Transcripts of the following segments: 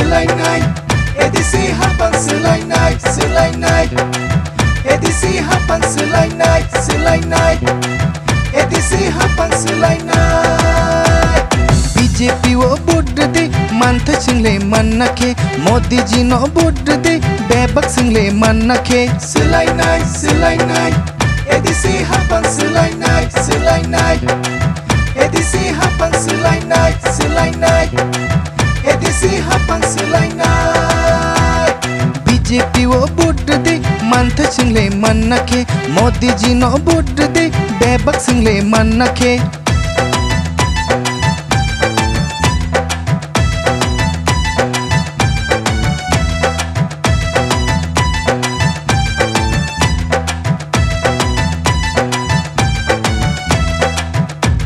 selainai edisi hapang selainai edisi hapang selainai edisi hapang selainai BJP वो बुड दे मानता चिंगले मन नखे मोदी जी नो बुड दे बेबक सिंगले मन नखे selainai edisi hapang selainai edisi hapang selainai edisi hapang selainai BJP वो बुड दे मानता चिंगले मन नखे मोदी जी नो बुड दे बेबक सिंगले मन नखे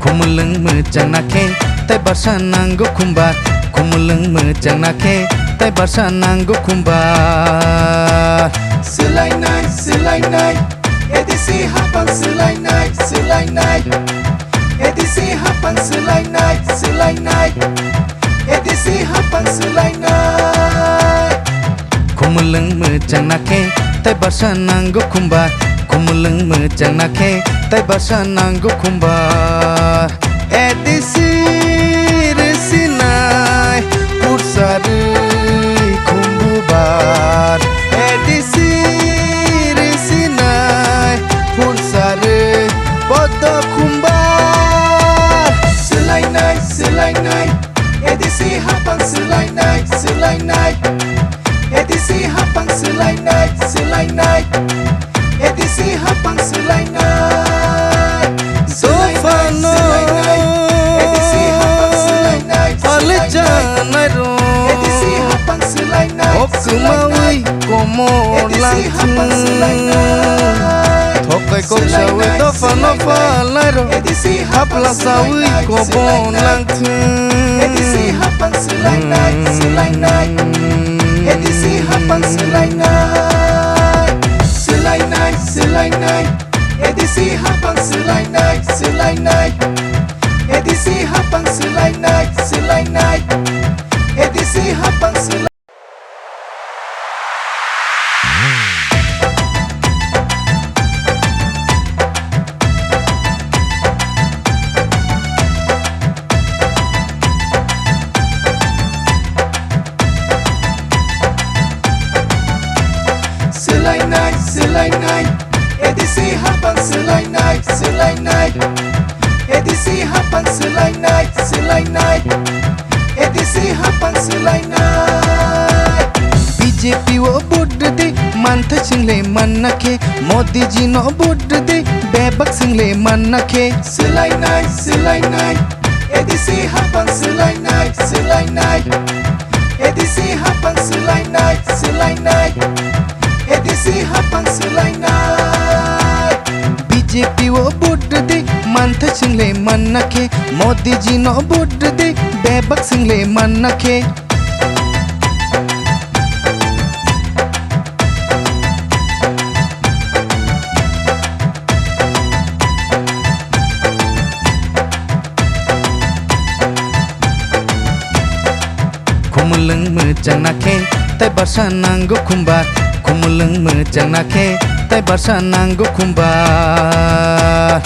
Khumulwng mejang nake tai barsa nanggo khumbar Khumulwng mejang nake tai barsa nanggo khumbar selainai edisi hapang selainai edisi hapang selainai edisi hapang selainai Khumulwng mejang nake tai barsa nanggo khumbar Khumulwng mejang nake tai barsa nanggo khumbar edisi resinai pursari khumbubar edisi resinai pursari podo khumbar selainai edisi hapang selainai edisi hapang selainai edisi hapang selainai sofano edisi hapang selainai aljanaro edisi hapang selainai Khumulwng Khumulwng hapang selainai thokai ko sawe dofano falaro edisi hapla sawi ko bonlang edisi hapang selainai edisi hapang selainai edisi hapang selainai edisi hapang selainai edisi hapang selainai selainai edisi hapang selainai edisi hapang selainai edisi hapang selainai BJP वो बुड दे मानता चिंगले मन नखे Modi ji no बुड दे बेबक सिंगले मन नखे selainai edisi hapang selainai edisi hapang selainai edisi hapang selainai BJP वो बुड दे मानता चिंगले मन नखे मोदी जी नो बुड दे बेबक सिंगले मन नखे Khumulwng mejang nake tai barsa nanggo khumbar Khumulwng mejang nake tai barsa nanggo khumbar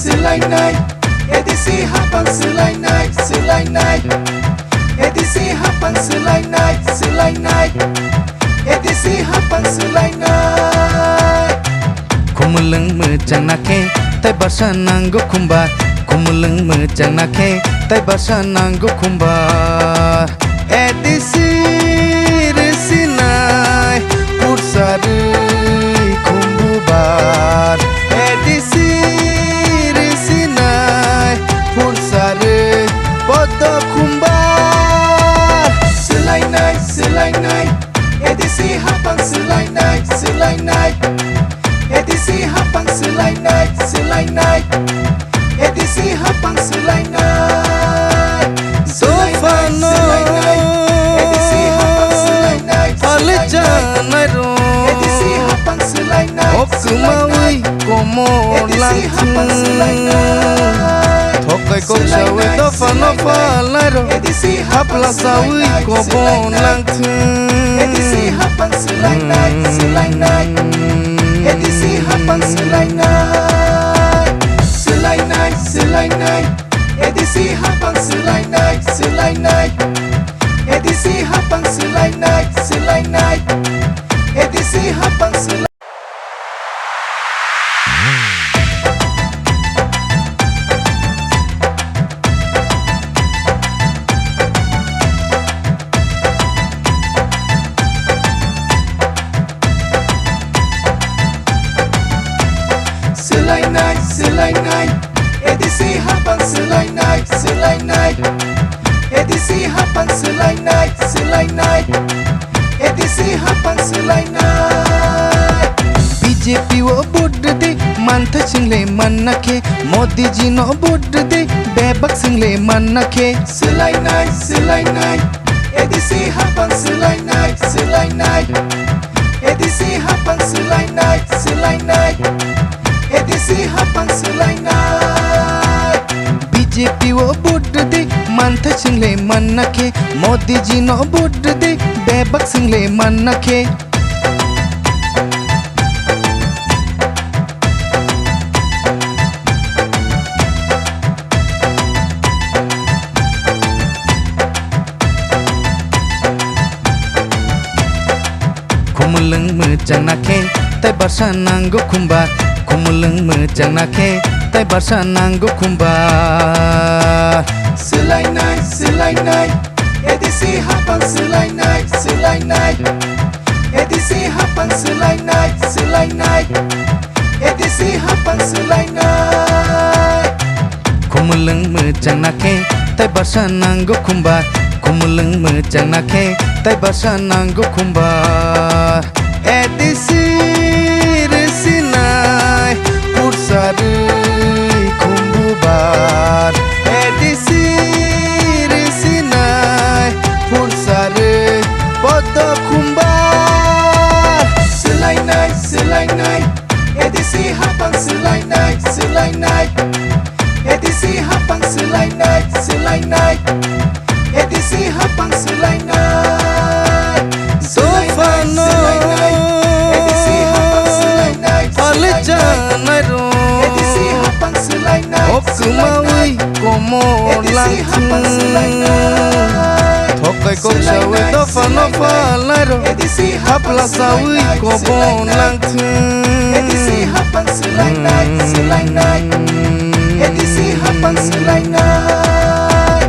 selainai edisi hapang selainai edisi hapang selainai edisi hapang selainai Khumulwng mejang nake tai barsa nanggo khumbar Khumulwng mejang nake tai barsa nanggo khumbar edisi resinai pursari khumbubar edisi resinai pursari podo khumbar selainai edisi hapang selainai edisi hapang selainai edisi hapang selainai sofano edisi hapang selainai aljanaro edisi hapang selainai Khumulwng Khumulwng edisi hapang selainai thokai Thokai kok sawe dofa nofa lairo Hapla sawi kobon lang Edisi hapang selai naik Edisi hapang selai naik Edisi hapang selai naik Edisi hapang selai naik Edisi hapang selai Selai naik Edisi hapang selai naik Edisi hapang selai naik Edisi hapang selai naik BJP wo budde mantha chingle manake Modi ji no budde bebak single manake Selai naik Edisi hapang selai naik Edisi hapang selai naik Edisi hapang selai naik BJP wo budde mantha chingle manake Modi ji no budde bebak single manake Khumulwng mejang nake tai barsa nanggo khumbar Khumulwng mejang nake tai barsa nanggo khumbar Selai naik Edisi hapang selai naik Edisi hapang selai naik Edisi hapang selai naik Khumulwng mejang nake tai barsa nanggo khumbar Khumulwng mejang nake tai barsa nanggo khumbar Edisi resinai pursari Bubar Edisi resinai pursari Parda khumbar Selai naik Edisi hapang selai naik Edisi hapang selai naik Edisi hapang selai naik Dofano Edisi hapang selai naik Alejanairo Edisi hapang selai naik Okumawi komon lang Thokai kok sawe dofa nofa lairo Hapla sawi kobon lang Edisi hapang selai naik Edisi hapang selai naik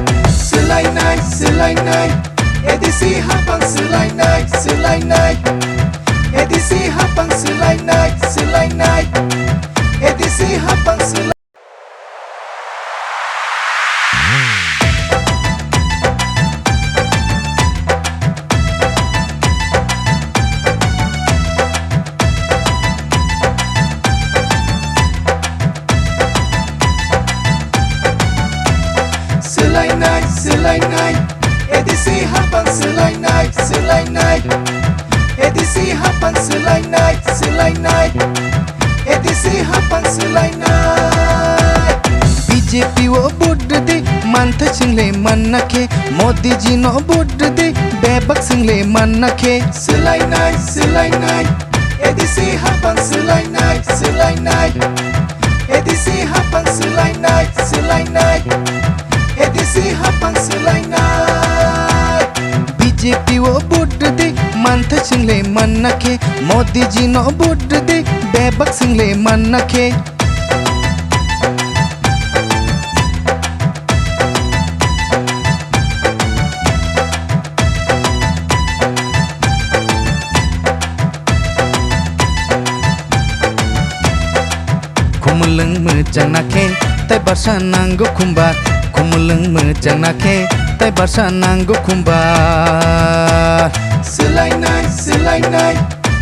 Edisi hapang selai naik Edisi hapang selai naik Edisi hapang selai Selai naik Edisi hapang selai naik Edisi hapang selai naik Edisi hapang selai naik BJP wo budde mantha chingle manake Modi ji no budde bebak single manake Selai naik Edisi hapang selai naik Edisi hapang selai naik Edisi hapang selai naik BJP wo budde mantha chingle manake Modi ji no budde bebak single manake Khumulwng mejang nake tai barsa nanggo khumbar Khumulwng mejang nake tai barsa nanggo khumbar Selai naik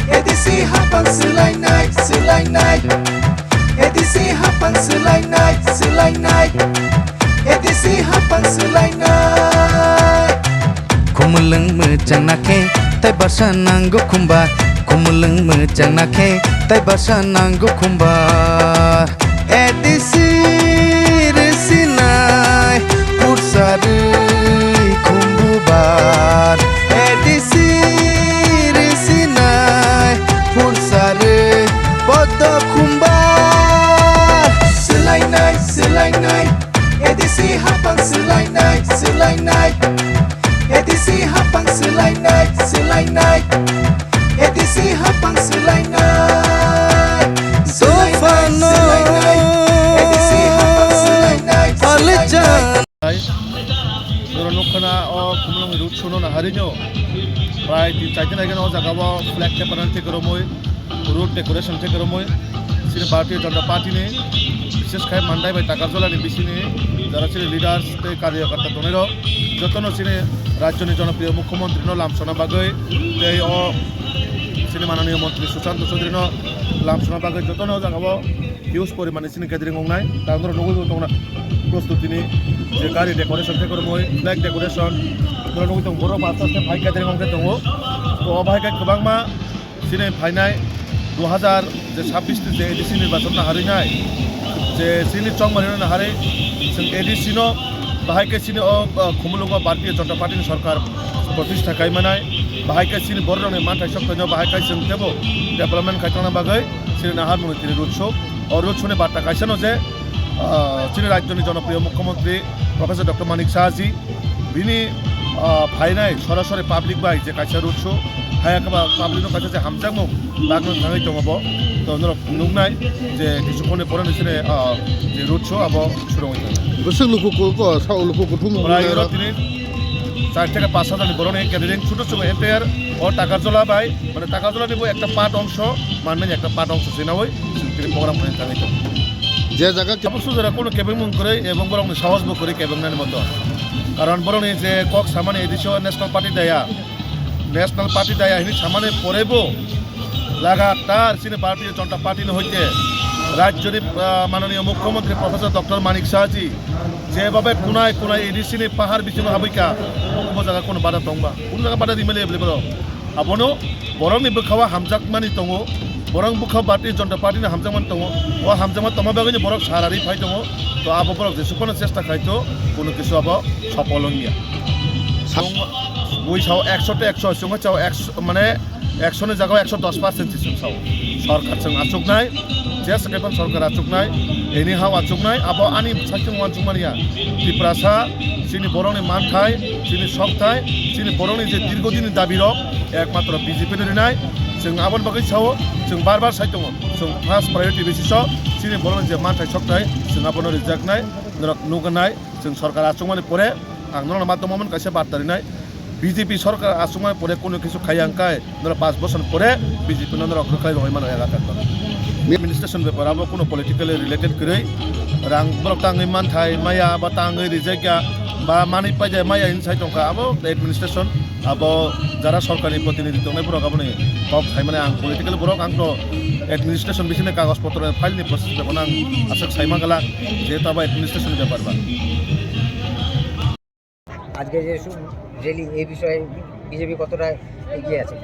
Edisi hapang selai naik Edisi hapang selai naik Edisi hapang selai naik Khumulwng mejang nake tai barsa nanggo khumbar Khumulwng mejang nake tai barsa nanggo khumbar Edisi resina Rwkha o Khumulwng route shono na harinyo prai 3-4 din ageno jagao flag paran থেকে রমই road decoration থেকে রমই sini Bharatiya Janata Party ne বিশেষ করে মান্ডাই by টাকাজলা নি বিসিনি যারা ছিল leaders তে কার্যকর্তা দনেরো যতনো সিনে রাজ্যনি জনপ্রিয় মুখ্যমন্ত্রী ন লামসনা বাগৈ এই ও সিনে মাননীয় মন্ত্রী সুশান্ত চৌধুরী ন লামসনা বাগৈ যতনো জাগাও হিউজ পরিমাণে সিনে গ্যাদারিং হংনাই তারপর নগদ তোমরা প্রস্তুতি নি যে গাড়ি ডেকোরেশন থেকে রমই ফ্ল্যাগ ডেকোরেশন নগদ তো বড় বাতাসে ফাই গ্যাদারিং হংতে দङ তো অভাইকা गोबांमा সিনে ফাইনাই 2026 যে এডিসি নির্বাচন না হারিনাই যে সিনি চংমানি না হারে जों एडिसि न बाहायके सिनि Khumulwng भारतीय जनता पार्टी सरकार प्रतिष्ठा खालामनाय बाहायके सिनि बर'नि मानथाय सक्तनो बाहायके जों देबो डेभलपमेन्ट खायथांना बागै सिनि नाहार मुनिति रोड शो और रोड शोनि बार्ता कायसानो जे सिनि राज्यनि जनप्रिय मुख्यमंत्री प्रोफेसर डॉक्टर मानिक साहाजी बिनि फाइनाय सरासरि public by J कायसा road show हायाकबा पाब्लिकनो कायसा जे हामजांमु बागनो थाङै दङबो तो नुनाय जे किसुखने परनि सिने जे रोड शो आबो सुरङै गोसों लोगोखौ साव लोगोखौ थुमो प्राय दिनै 4 থেকে 5,000 বরণে গ্যাদারিং ছোট ছোট এম্পায়ার ও টাকাজলা বাই মানে টাকাজলা নিব একটা পার্ট অংশ মানে একটা পার্ট অংশ সিনাওই সিনক্রি প্রোগ্রাম করে থাকি তো যে জায়গা কেবল সুজরা কোনো কেবেং মন করে এবং বরং সাহস ব করে কেবেং নানি মতো কারণ বরণে যে কক সামানে এদিশো ন্যাশনাল পার্টি দায়া হিনি সামানে পরেবো লাগাতার সিনে भारतीय जनता पार्टी হইতে রাজ্যের মাননীয় মুখ্যমন্ত্রী প্রফেসর ডক্টর মানিক সাহাজি যেভাবে কোনায় কোনায় এডিসিনি পাহাড় বিছিনো হাবৈকা কোনো জায়গা কোনো বাধা দংবা কোনো জায়গা বাধা দিমেলে এভেলেবল আবনো বরংনি বুখাওয়া হামজাকমানি দङ বরং বুখাও भारतीय जनता पार्टी হামজাকমান দङ ও হামজাকমান তমাবাগনি বরং সারারি ফাই দङ তো আবো বরং যেসুকোনো চেষ্টা খাইতো কোনো কিছু আবো সফল হইয়া বইসাও 100 তে 100 সঙ্গে চাও 100 মানে 100 জায়গায় 110% সিস্টেম চাও সরকার जों আচুক নাই যে সেকেন্ড সরকার আচুক নাই এনি হাও আচুক নাই আবো আনি সাইং ওয়ানচুক মানিয়া ত্রিপুরাসা সিনি বরংনি মানথাই সিনি সবথাই সিনি বরংনি যে দীর্ঘদিনের দাবি রক একমাত্র বিজেপি नि নাই जों আবন বাগै চাও जों বারবার সাই दङ जों फार्स्ट प्रायोरिटी बेसिसआव सिनि बरंनि जे मानथाय सप्ताय जों आबनो रिजेक्ट নাই नुगोनाय जों सरकार आचुक मानि परे आंनो माध्यममोन कायसे बार्तारिनाय বিজেপি সরকার আসুমায় পরে কোনো কিছু খাইয়াঙ্কায় ধরো 5 বছর পরে বিজেপি নন্দর অগ্রখাই হয় মানে এলাকার এডমিনিস্ট্রেশন ব্যাপার আবো কোনো পলিটিক্যালি রিলেটেড করে রাং বরক তাঙ্গै মানথাই মায়া বা তাঙ্গै রিজাইকা বা মানি পাই যায় মায়া ইনসাইড দंखा আবো এডমিনিস্ট্রেশন আবো যারা সরকারি প্রতিনিধি দंनाय বরক আবো নি কক খাই মানে আং পলিটিক্যাল বরক আং তো এডমিনিস্ট্রেশন বিসিনে কাগজপত্র ফাইলনি প্রসেস বেবন আং আসক সাইমা গলা যেহেতু আবার এডমিনিস্ট্রেশন ব্যাপার বা আজকে যে রেলি এই বিষয়ে বিজেপি কতটা এগিয়ে আছে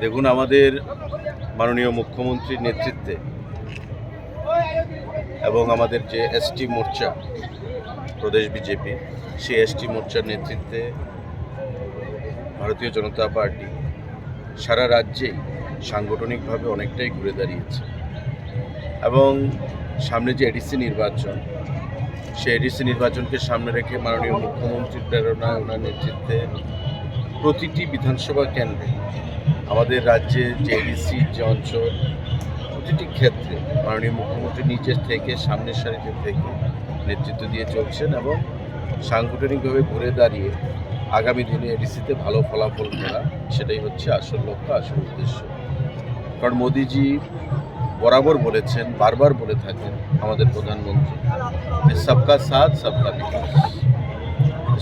দেখুন আমাদের মাননীয় মুখ্যমন্ত্রীর নেতৃত্বে এবং আমাদের যে এসটি মোর্চা প্রদেশ বিজেপি সেই এসটি মোর্চার নেতৃত্বে ভারতীয় জনতা পার্টি সারা রাজ্যেই সাংগঠনিকভাবে অনেকটাই ঘুরে দাঁড়িয়েছে এবং সামনে যে এডিসি নির্বাচন সেই এডিসি নির্বাচনকে সামনে রেখে মাননীয় মুখ্যমন্ত্রীর প্রেরণায় ওনার নেতৃত্বে প্রতিটি বিধানসভা কেন্দ্রে আমাদের রাজ্যে যে এডিসি যে অঞ্চল প্রতিটি ক্ষেত্রে মাননীয় মুখ্যমন্ত্রী নিচের থেকে সামনের সারিতে থেকে নেতৃত্ব দিয়ে চলছেন এবং সাংগঠনিকভাবে ঘুরে দাঁড়িয়ে আগামী দিনে এডিসিতে ভালো ফলাফল করা সেটাই হচ্ছে আসল লক্ষ্য আসল উদ্দেশ্য কারণ মোদিজি বরাবর বলেছেন বারবার বলে থাকেন আমাদের প্রধানমন্ত্রী যে সবকা সাথ সবকা বিকাশ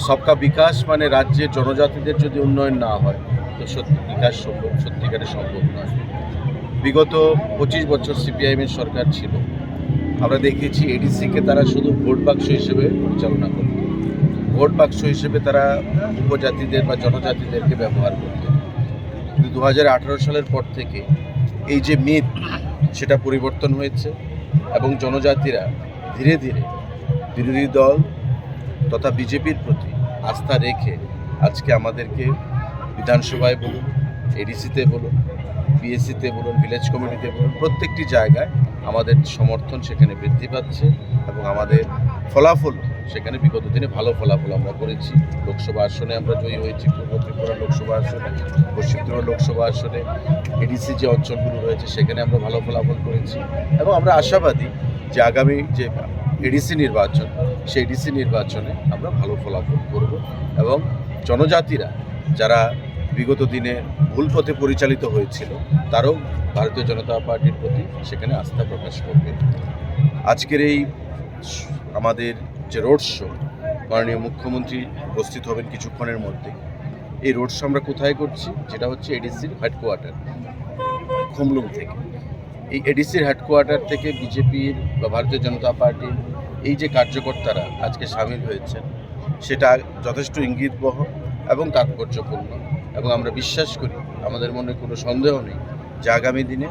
সবকা বিকাশ মানে রাজ্যে জনজাতিদের যদি উন্নয়ন না হয় তো বিকাশ সত্যিকারে সম্ভব নয় বিগত 25 বছর সিপিআইএমের সরকার ছিল আমরা দেখেছি এডিসিকে তারা শুধু ভোট বাক্স হিসেবে পরিচালনা করত ভোট বাক্স হিসেবে তারা উপজাতিদের বা জনজাতিদেরকে ব্যবহার করত কিন্তু 2018 সালের পর থেকে এই যে মিথ সেটা পরিবর্তন হয়েছে এবং জনজাতিরা ধীরে ধীরে বিরোধী দল তথা বিজেপির প্রতি আস্থা রেখে আজকে আমাদেরকে বিধানসভায় বলুন এডিসিতে বলুন পিএসসিতে বলুন ভিলেজ কমিটিতে বলুন প্রত্যেকটি জায়গায় আমাদের সমর্থন সেখানে বৃদ্ধি পাচ্ছে এবং আমাদের ফলাফল সেখানে বিগত দিনে ভালো ফলাফল আমরা করেছি লোকসভা আসনে আমরা জয়ী হয়েছি পূর্ব ত্রিপুরা লোকসভা আসনে পশ্চিম ত্রিপুরা লোকসভা আসনে এডিসি যে অঞ্চলগুলো রয়েছে সেখানে আমরা ভালো ফলাফল করেছি এবং আমরা আশাবাদী যে আগামী যে এডিসি নির্বাচন, সেই এডিসি নির্বাচনে আমরা ভালো ফলাফল করব এবং জনজাতিরা যারা বিগত দিনে ভুল পথে পরিচালিত হয়েছিল তারাও ভারতীয় জনতা পার্টির প্রতি সেখানে আস্থা প্রকাশ করবে। আজকের এই আমাদের যে রোড শো, মাননীয় মুখ্যমন্ত্রী উপস্থিত হবেন কিছুক্ষণের মধ্যে। এই রোড শো আমরা কোথায় করছি? যেটা হচ্ছে এডিসির হেডকোয়ার্টার খুমলুং থেকে। এই এডিসির হেডকোয়ার্টার থেকে বিজেপির বা ভারতীয় জনতা পার্টির এই যে কার্যকর্তারা আজকে সামিল হয়েছেন সেটা যথেষ্ট ইঙ্গিতবহ এবং তাৎপর্যপূর্ণ, এবং আমরা বিশ্বাস করি, আমাদের মনে কোনো সন্দেহ নেই যে আগামী দিনে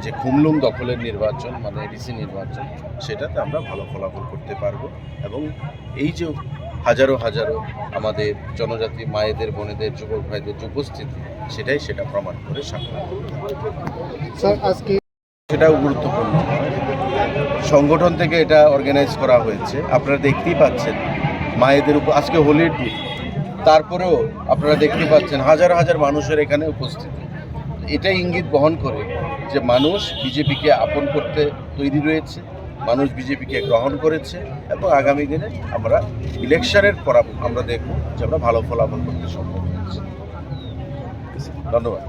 যে খুমলুং দখলের নির্বাচন মানে এডিসি নির্বাচন সেটাতে আমরা ভালো ফলাফল করতে পারবো। এবং এই যে হাজারো হাজারো আমাদের জনজাতি মায়েদের, বোনেদের, যুবক ভাইদের যে উপস্থিতি সেটা প্রমাণ করে সামনে স্যার আজকে সেটাও গুরুত্বপূর্ণ। সংগঠন থেকে এটা অর্গানাইজ করা হয়েছে, আপনারা দেখতেই পাচ্ছেন মায়েদের উপর আজকে হোলির দিন, তারপরেও আপনারা দেখতে পাচ্ছেন হাজার হাজার মানুষের এখানে উপস্থিতি। এটাই ইঙ্গিত বহন করে যে মানুষ বিজেপিকে আপন করতে তৈরি রয়েছে, মানুষ বিজেপিকে গ্রহণ করেছে, এবং আগামী দিনে আমরা ইলেকশনের পর আমরা দেখব যে আমরা ভালো ফলাফল করতে সক্ষম হয়েছি। ধন্যবাদ।